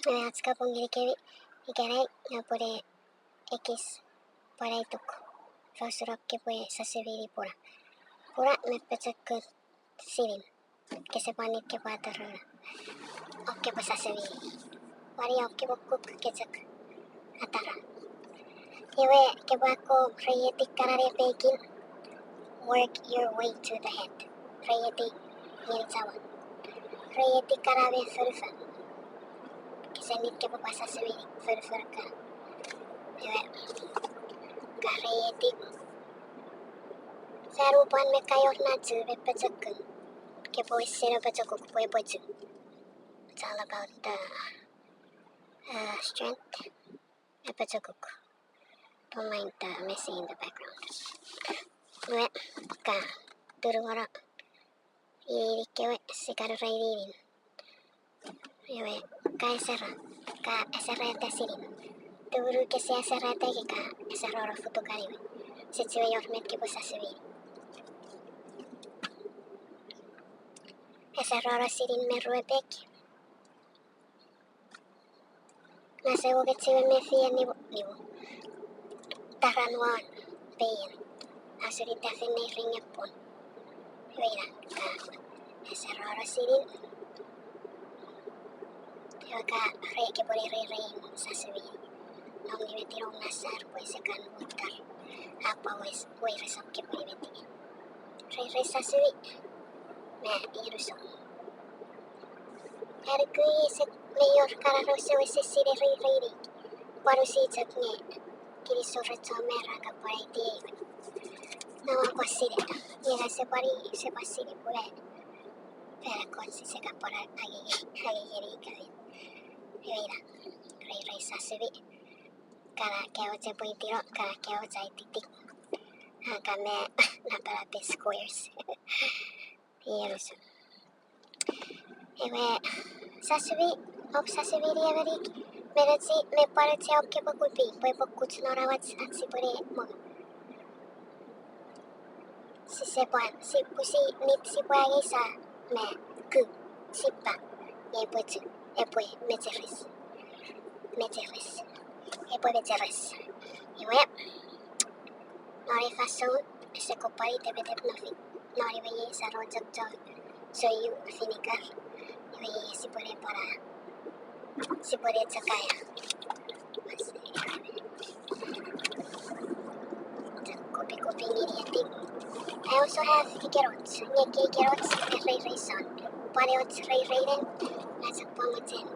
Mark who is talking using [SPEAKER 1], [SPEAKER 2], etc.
[SPEAKER 1] At ska pong gili ikerei nga pore X parai tuku. Fausurokke poe sasiviri pura. Pura mepecekku sirin. Kesepanik ke patarana. Okke po sasiviri. Vari okke bokuk kecek. Atara. Iwe kebako reyeti karare pekin. Work your way to the head. Reyeti yelzawan. Reyeti karabe furfan. Kesenit ke po sasiviri furfurka. Iwe kareyeti. Sarupan mekayor natsu bepecekku. Kepo isero pecekuk poe pocu. It's all about the strength. Epecekuk. Don't mind the messy in the background. Iwe ka turugoro. Irikewe sikaru rairin. Iwe ka esera. Ka esera sirin. Turu kese esera tegi ka esera futukariwe. Setsue yormet kepo sasiviri. Esera sirin meruepeki. Nasewo ketsiwe mefie nivo. Taranwan peyen. Asuri tafene ringepon. Iweira ka esera sirin. Iwe ka reke pore rein sasiviri. Nong nivetirong nasar pues sekan mutar. Apa wes resok ke pore veti. Re sasivi. Me iruso. Ergui se mayor kararose wese sire reiri. Parusi cakne. Kiri sore camera ka pore tiye. Nama pasire. Ira se pasire pore. Pera konsi se ka pora agigeri kavi. Iweira. Re sasivi. Kara keo ce poitiro. Kara keo cai titik. Kame naparate squares. Iruso. Iwe sasivi. Sasiviri everik. Meretsi me paretse okke pakulpi. Poe pokuts norawats atsi pore mo. Si sepan. Si pusi nit si poe sa me ku. Sipa. Epoetsu. Epoe mecheris. Epoe mecheris. Iwe. Nori fason. Se kopari tebetep nofi. Nori veye sa rojak jov. Soyu finikar. Iwe si pore para. Si pore cakaya. Kopi ngiriating. I also have carrots. Ngeke carrots rei san. Pareots rei ren. Nasak pamajen.